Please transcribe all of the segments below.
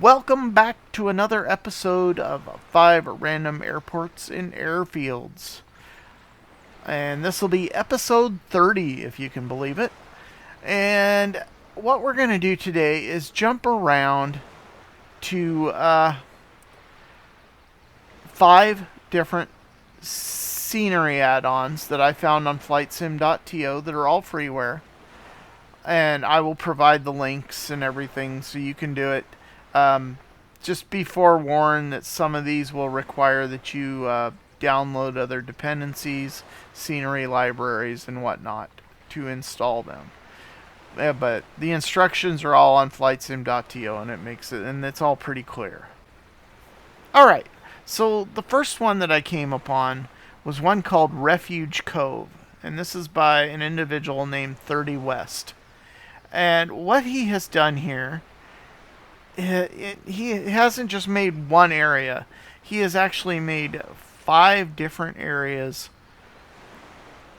welcome back to another episode of 5 Random Airports and Airfields. And this will be episode 30, if you can believe it. And what we're going to do today is jump around to 5 different scenery add-ons that I found on flightsim.to that are all freeware. And I will provide the links and everything so you can do it. Just be forewarned that some of these will require that you download other dependencies, scenery libraries, and whatnot to install them. But the instructions are all on flightsim.to, and it's all pretty clear. All right, so the first one that I came upon was one called Refuge Cove, and this is by an individual named 30 West. And what he has done here, he hasn't just made one area. He has actually made 5 different areas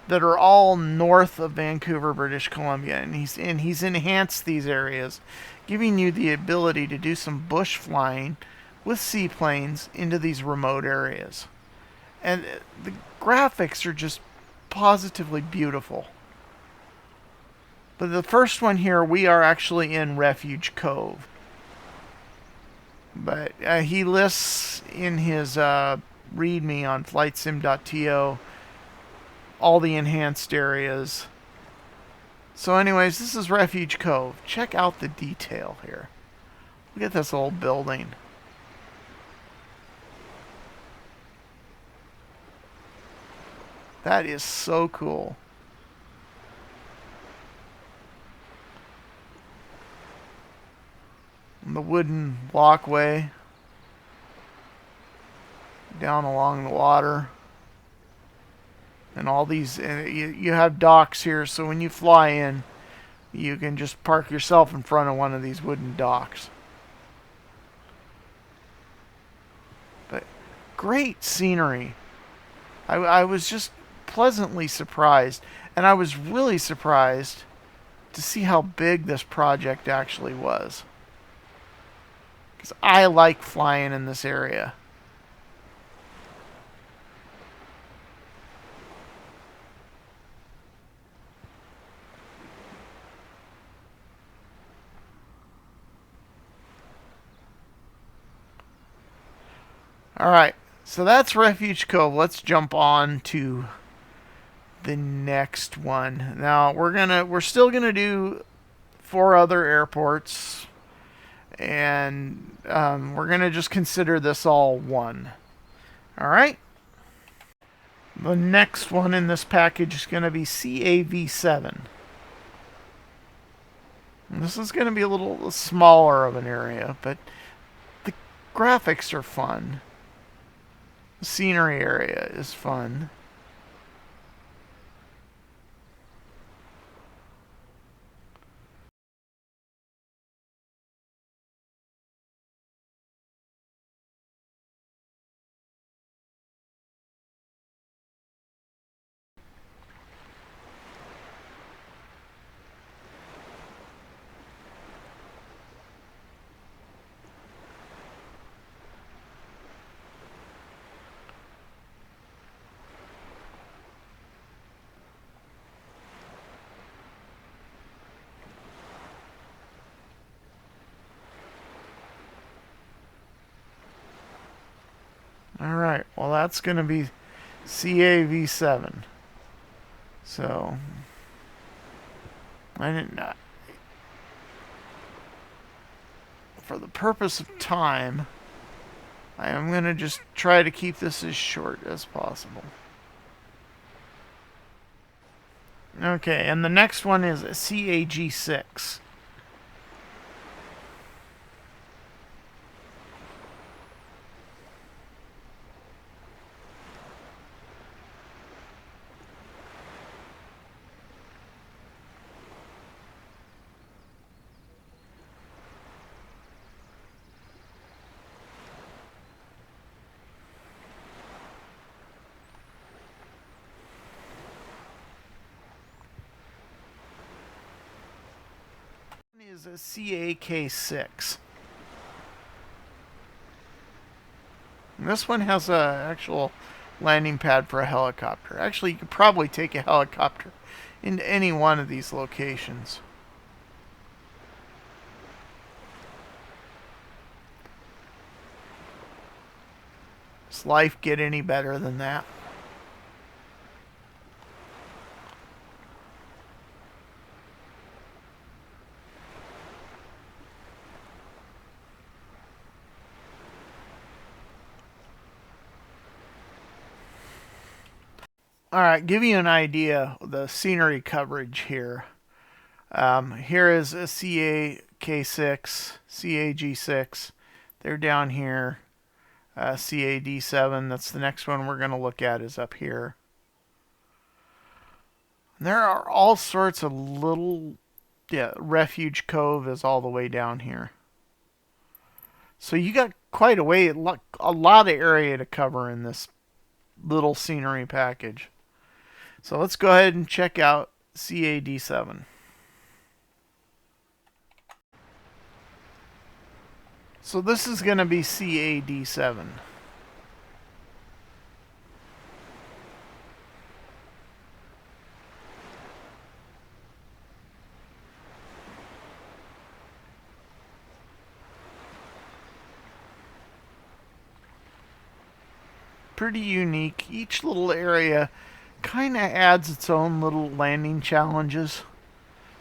that are all north of Vancouver, British Columbia, and he's enhanced these areas, giving you the ability to do some bush flying with seaplanes into these remote areas. And the graphics are just positively beautiful. But the first one here, we are actually in Refuge Cove. But he lists in his README on flightsim.to all the enhanced areas. So anyways, this is Refuge Cove. Check out the detail here. Look at this old building. That is so cool. The wooden walkway down along the water, and all these you have docks here, so when you fly in you can just park yourself in front of one of these wooden docks. But great scenery. I was just pleasantly surprised, and I was really surprised to see how big this project actually was. Because I like flying in this area. Alright, so that's Refuge Cove. Let's jump on to the next one. Now we're still gonna do 4 other airports, and we're going to just consider this all one. Alright? The next one in this package is going to be CAV7. And this is going to be a little smaller of an area, but the graphics are fun. The scenery area is fun. Alright, well that's going to be CAV7. So, I didn't know. For the purpose of time, I am going to just try to keep this as short as possible. Okay, and the next one is a CAG6. Is a CAK6. And this one has a actual landing pad for a helicopter. Actually, you could probably take a helicopter into any one of these locations. Does life get any better than that? Alright, give you an idea of the scenery coverage here. Here is a CAK6, CAG6. They're down here. CAD7, that's the next one we're going to look at, is up here. And there are all sorts of little, Refuge Cove is all the way down here. So you got quite a way, a lot of area to cover in this little scenery package. So let's go ahead and check out CAD7. So this is going to be CAD7. Pretty unique. Each little area kind of adds its own little landing challenges.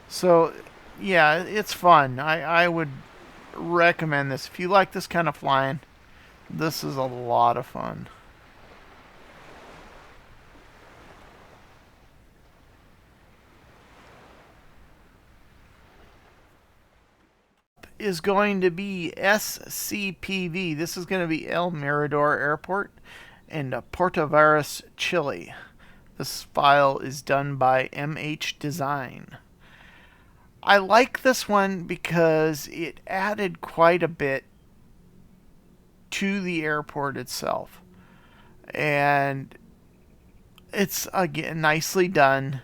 So, yeah, it's fun. I would recommend this. If you like this kind of flying, this is a lot of fun. Is going to be SCPV. This is going to be El Mirador Airport in Puerto Varas, Chile. This file is done by MH Design. I like this one because it added quite a bit to the airport itself. And it's, again, nicely done.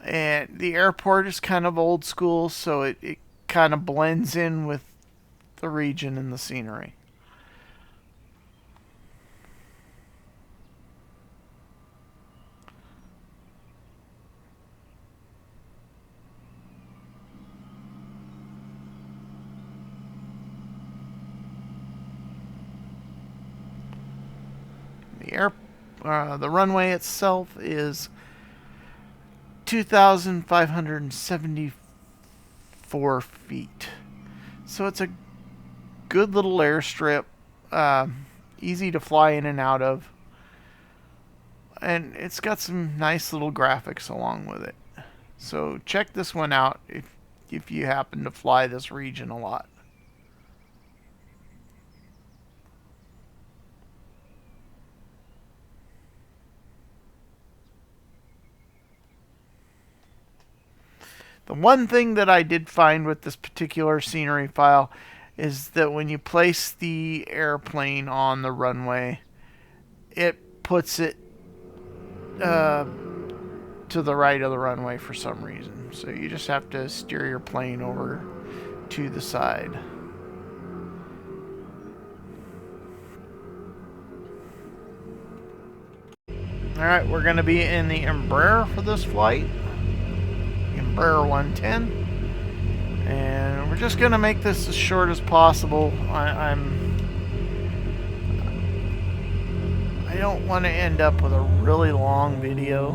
And the airport is kind of old school, so it kind of blends in with the region and the scenery. The runway itself is 2,574 feet. So it's a good little airstrip, easy to fly in and out of. And it's got some nice little graphics along with it. So check this one out if you happen to fly this region a lot. The one thing that I did find with this particular scenery file is that when you place the airplane on the runway, it puts it to the right of the runway for some reason. So you just have to steer your plane over to the side. Alright, we're going to be in the Embraer for this flight. Embraer ERJ110, and we're just gonna make this as short as possible. I don't want to end up with a really long video.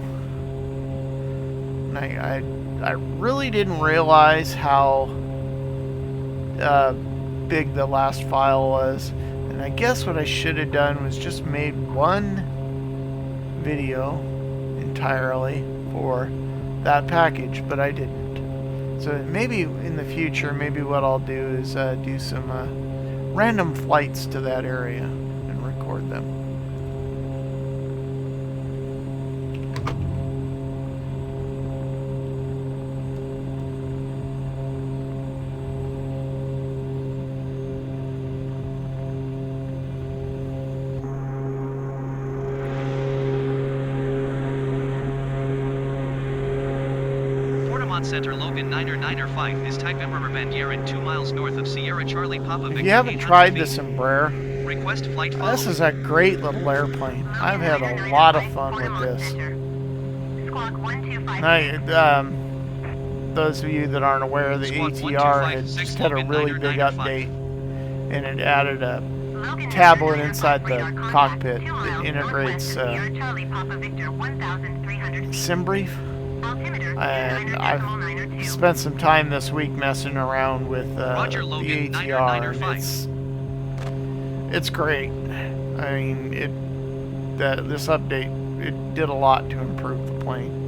And I really didn't realize how big the last file was, and I guess what I should have done was just made one video entirely for that package, but I didn't. So maybe in the future, maybe what I'll do is do some random flights to that area and record them. Center Logan 995 is type Embraer ERJ110 2 miles north of Sierra Charlie Papa Victor. If you haven't tried this Embraer, Request flight This following. is a great little airplane. I've had a lot of fun with this. Those of you that aren't aware, the Squawk ATR had 1256 just had a Logan really 9er big 9er 5. update, and it added a tablet inside the cockpit that integrates SimBrief. And I've spent some time this week messing around with the Roger, Logan, ATR, 9er and it's great. I mean, this update, it did a lot to improve the plane.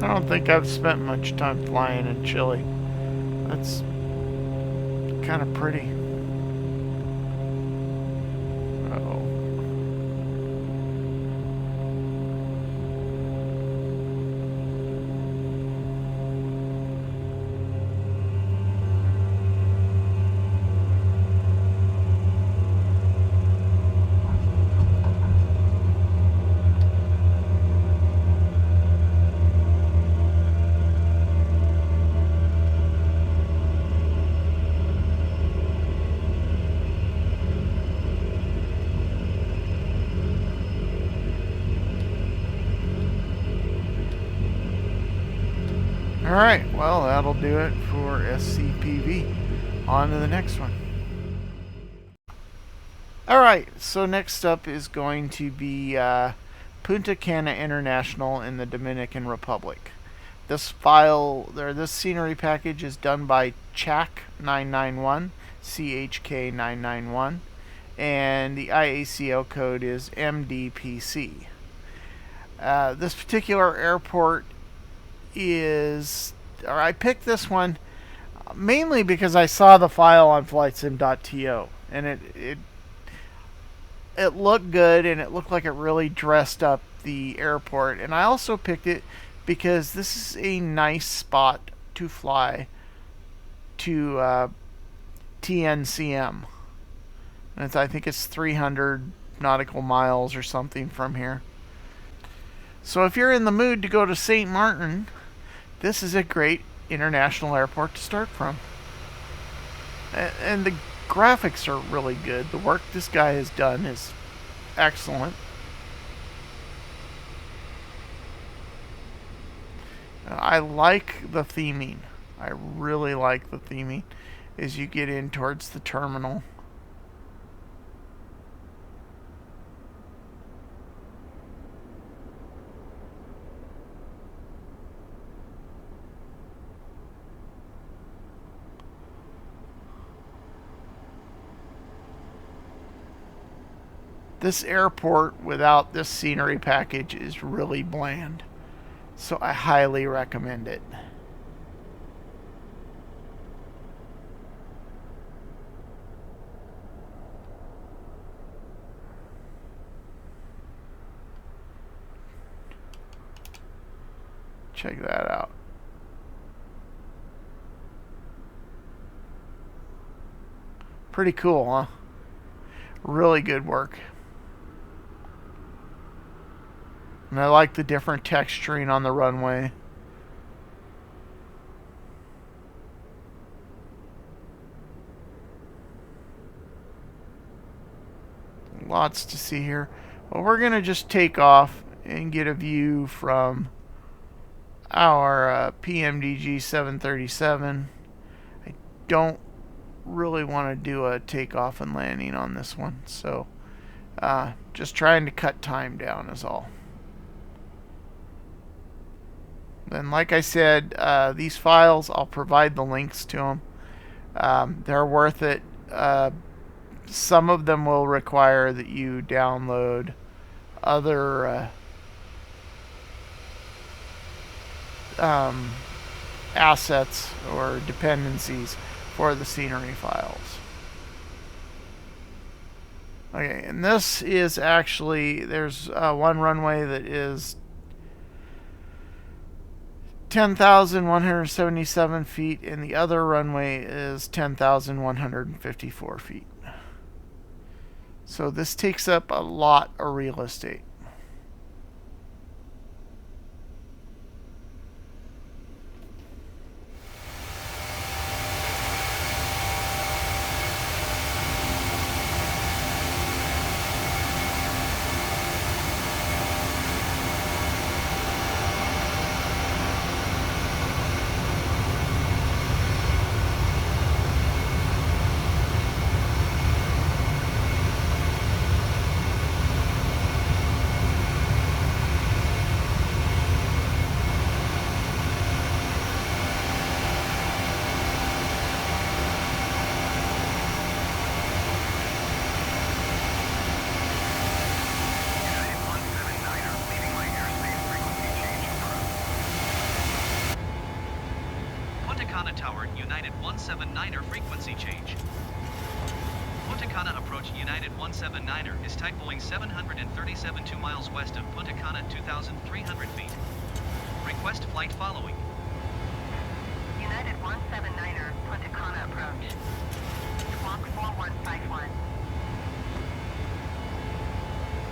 I don't think I've spent much time flying in Chile. That's kind of pretty. Uh-oh. Alright, well, that'll do it for SCPV. On to the next one. Alright, so next up is going to be Punta Cana International in the Dominican Republic. This this scenery package is done by CHAK991, CHK991, and the IACO code is MDPC. This particular airport I picked this one mainly because I saw the file on flightsim.to, and it looked good, and it looked like it really dressed up the airport. And I also picked it because this is a nice spot to fly to TNCM. And I think it's 300 nautical miles or something from here. So if you're in the mood to go to St. Martin, this is a great international airport to start from. And the graphics are really good. The work this guy has done is excellent. I like the theming. I really like the theming as you get in towards the terminal. This airport without this scenery package is really bland, so I highly recommend it. Check that out. Pretty cool, huh? Really good work. And I like the different texturing on the runway. Lots to see here. Well, we're going to just take off and get a view from our PMDG 737. I don't really want to do a takeoff and landing on this one, so just trying to cut time down is all. And like I said, these files, I'll provide the links to them. They're worth it. Some of them will require that you download other assets or dependencies for the scenery files. Okay, and this is actually, there's one runway that is 10,177 feet, and the other runway is 10,154 feet. So this takes up a lot of real estate. Cana Tower, United 179er frequency change. Punta Cana approach United 179er is type Boeing 737 2 miles west of Punta Cana 2,300 feet. Request flight following. United 179er, Punta Cana approach. Squawk 4151.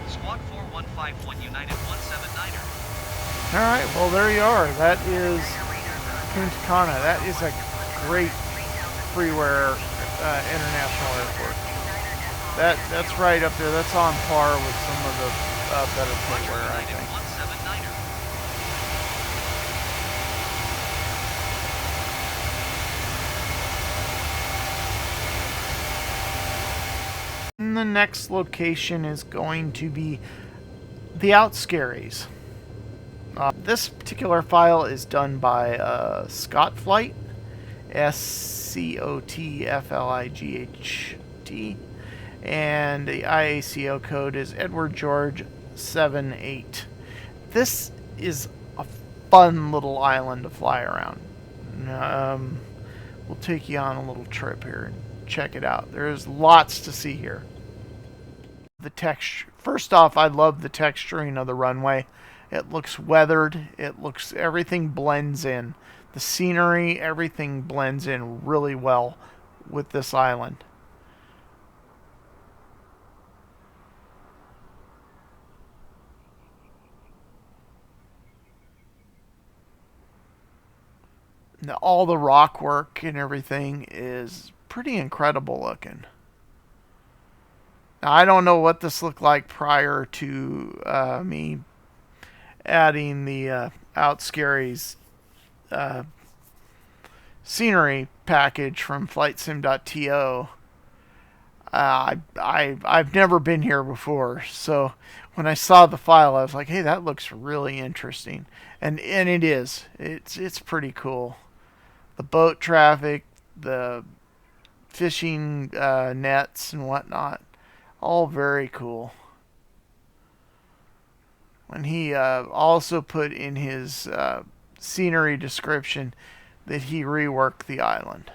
Squawk 4151 United 179er. Alright, well there you are. That is Punta Cana. That is a great freeware international airport. That's right up there. That's on par with some of the better freeware, I think. And the next location is going to be the Outscaries. This particular file is done by Scotflight, SCOTFLIGHT, and the IACO code is Edward George 78. This is a fun little island to fly around. We'll take you on a little trip here and check it out. There's lots to see here. The texture. First off, I love the texturing of the runway. It looks weathered. Everything blends in. The scenery, everything blends in really well with this island. All the rock work and everything is pretty incredible looking. Now, I don't know what this looked like prior to me adding the Outscaries scenery package from FlightSim.to. I've never been here before, so when I saw the file, I was like, "Hey, that looks really interesting," and it is. It's pretty cool. The boat traffic, the fishing nets and whatnot, all very cool. And he also put in his scenery description that he reworked the island.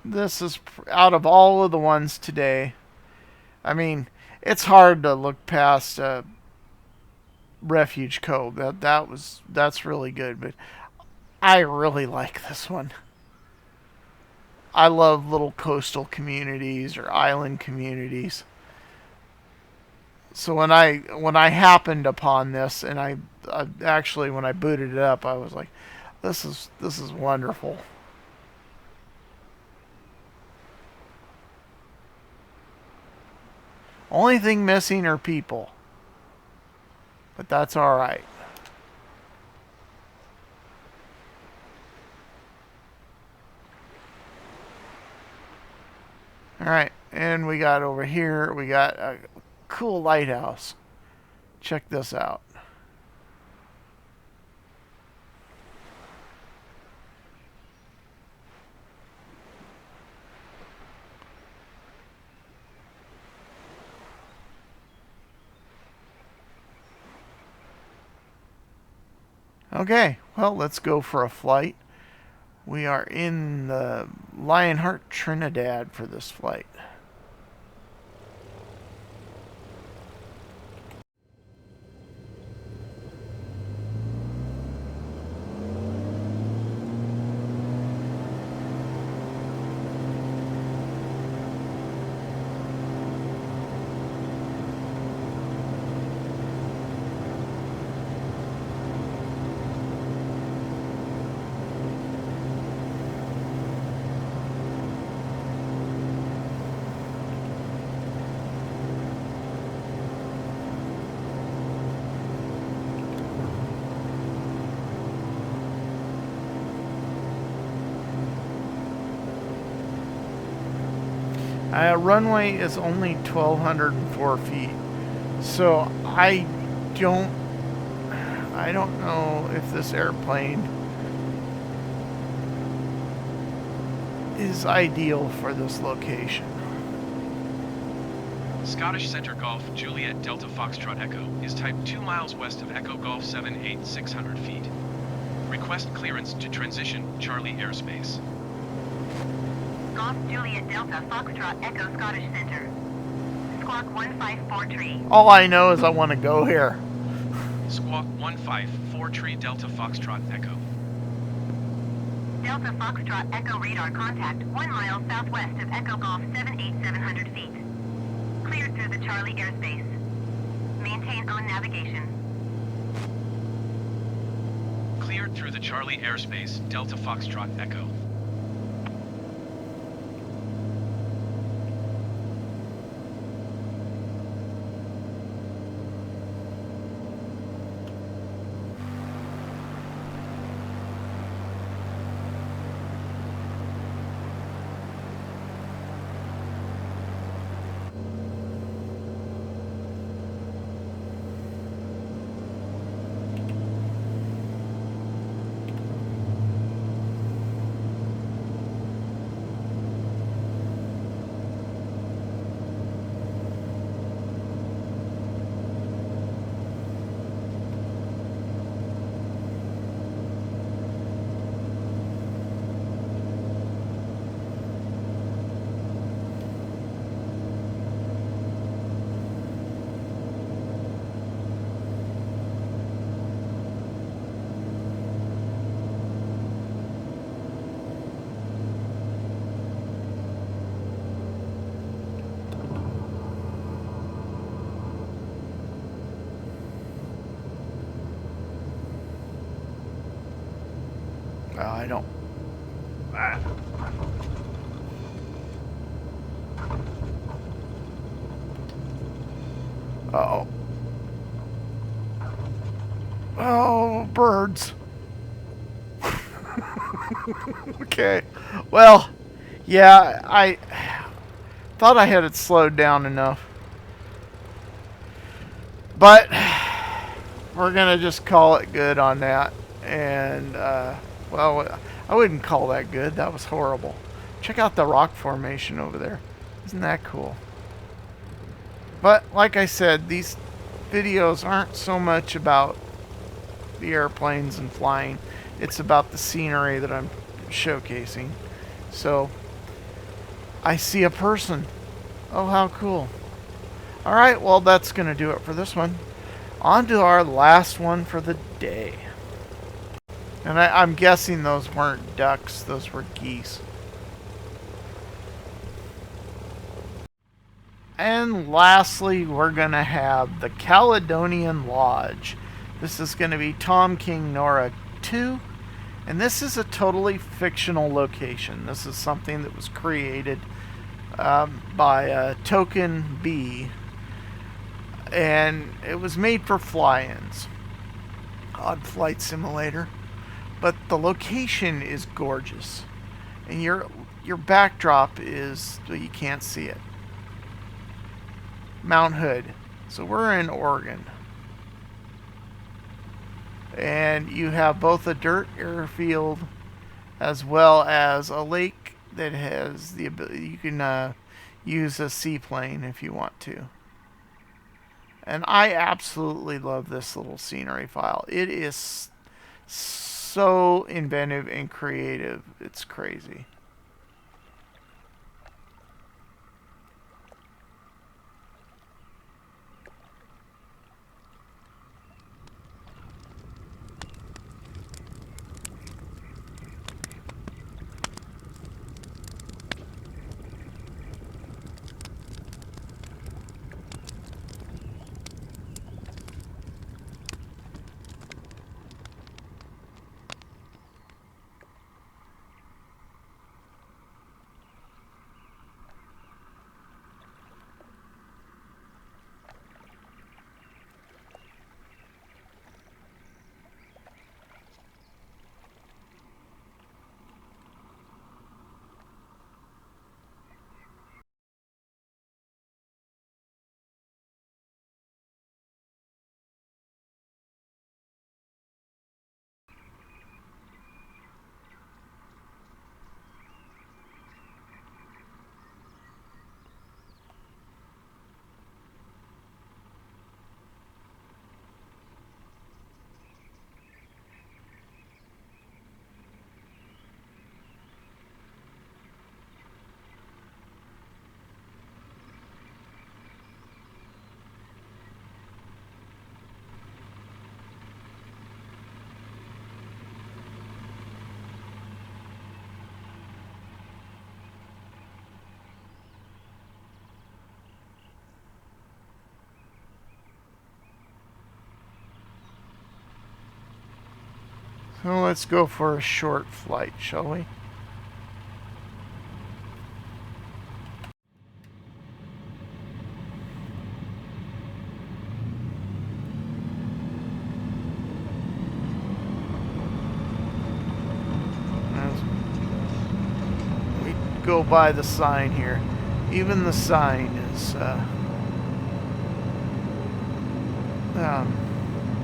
This is, out of all of the ones today, I mean, it's hard to look past Refuge Cove. That's really good, but I really like this one. I love little coastal communities or island communities. So when I happened upon this, and I actually when I booted it up, I was like, this is wonderful. Only thing missing are people, but that's all right. All right, and we got over here, we got a cool lighthouse. Check this out. Okay, well, let's go for a flight. We are in the Lionheart Trinidad for this flight. Runway is only 1,204 feet, so don't I don't know if this airplane is ideal for this location. Scottish Centre Golf Juliet Delta Foxtrot Echo is type 2 miles west of Echo Golf 78600 feet. Request clearance to transition Charlie airspace. Golf Juliet Delta Foxtrot Echo Scottish Centre. Squawk 154 tree. All I know is I want to go here. Squawk 154 tree Delta Foxtrot Echo. Delta Foxtrot Echo radar contact 1 mile southwest of Echo Golf 78700 feet. Cleared through the Charlie airspace. Maintain on navigation. Cleared through the Charlie airspace, Delta Foxtrot Echo. I don't. Uh-oh. Oh, birds. Okay. Well, yeah, I thought I had it slowed down enough. But we're going to just call it good on that. And, well, I wouldn't call that good. That was horrible. Check out the rock formation over there. Isn't that cool? But, like I said, these videos aren't so much about the airplanes and flying. It's about the scenery that I'm showcasing. So, I see a person. Oh, how cool. Alright, well, that's going to do it for this one. On to our last one for the day. And I'm guessing those weren't ducks, those were geese. And lastly, we're going to have the Caledonian Lodge. This is going to be Tom King Nora 2. And this is a totally fictional location. This is something that was created by Token B. And it was made for fly-ins on Flight Simulator. But the location is gorgeous. And your backdrop is, well, you can't see it. Mount Hood. So we're in Oregon. And you have both a dirt airfield as well as a lake that has the ability, you can use a seaplane if you want to. And I absolutely love this little scenery file. It is so inventive and creative. It's crazy. So let's go for a short flight, shall we? As we go by the sign here. Even the sign is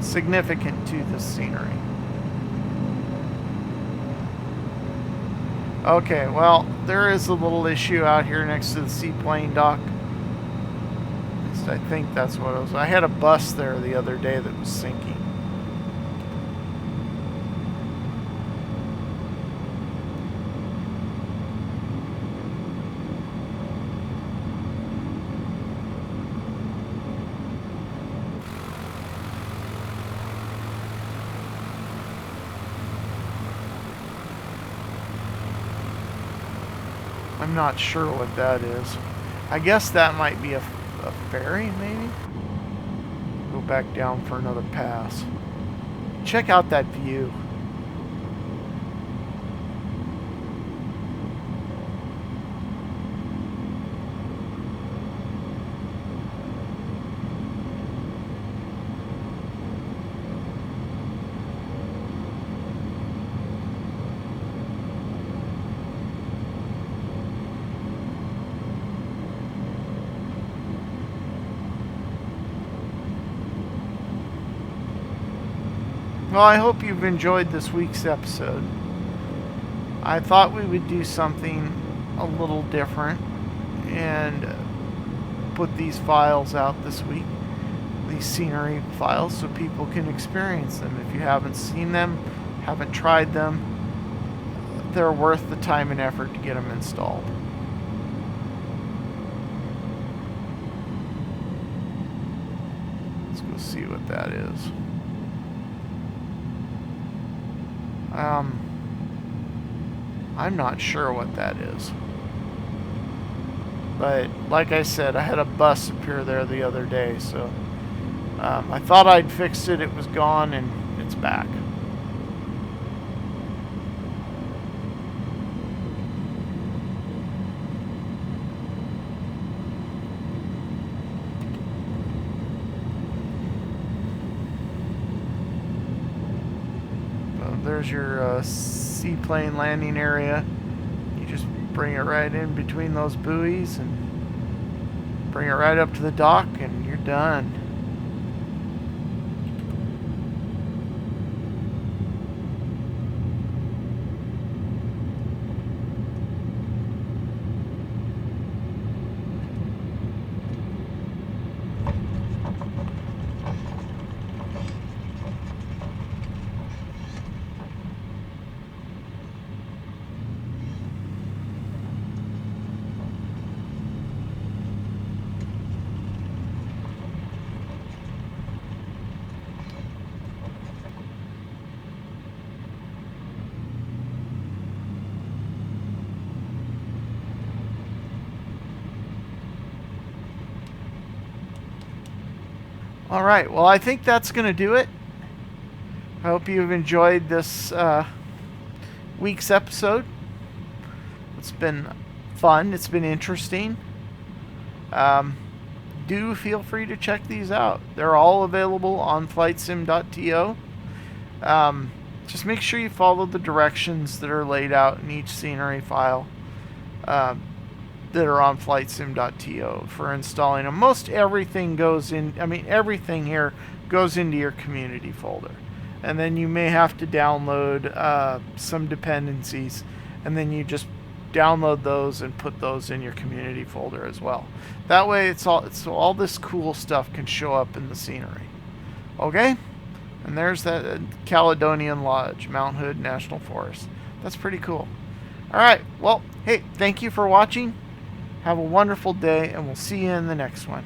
significant to the scenery. Okay, well, there is a little issue out here next to the seaplane dock. At least I think that's what it was. I had a bus there the other day that was sinking. I'm not sure what that is. I guess that might be a ferry, maybe? Go back down for another pass. Check out that view. Well, I hope you've enjoyed this week's episode. I thought we would do something a little different and put these files out this week, these scenery files, so people can experience them. If you haven't seen them, haven't tried them, they're worth the time and effort to get them installed. go see what that is. I'm not sure what that is. But like I said, I had a bus appear there the other day, so I thought I'd fixed it. It was gone, and it's back. So there's your seaplane landing area. You just bring it right in between those buoys and bring it right up to the dock, and you're done. All right, well, I think that's going to do it. I hope you've enjoyed this week's episode. It's been fun. It's been interesting. Do feel free to check these out. They're all available on flightsim.to. Just make sure you follow the directions that are laid out in each scenery file that are on flightsim.to for installing them. Most everything goes in, everything here goes into your community folder. And then you may have to download some dependencies, and then you just download those and put those in your community folder as well. That way it's all this cool stuff can show up in the scenery. Okay? And there's that Caledonian Lodge, Mount Hood National Forest. That's pretty cool. Alright, well, hey, thank you for watching. Have a wonderful day, and we'll see you in the next one.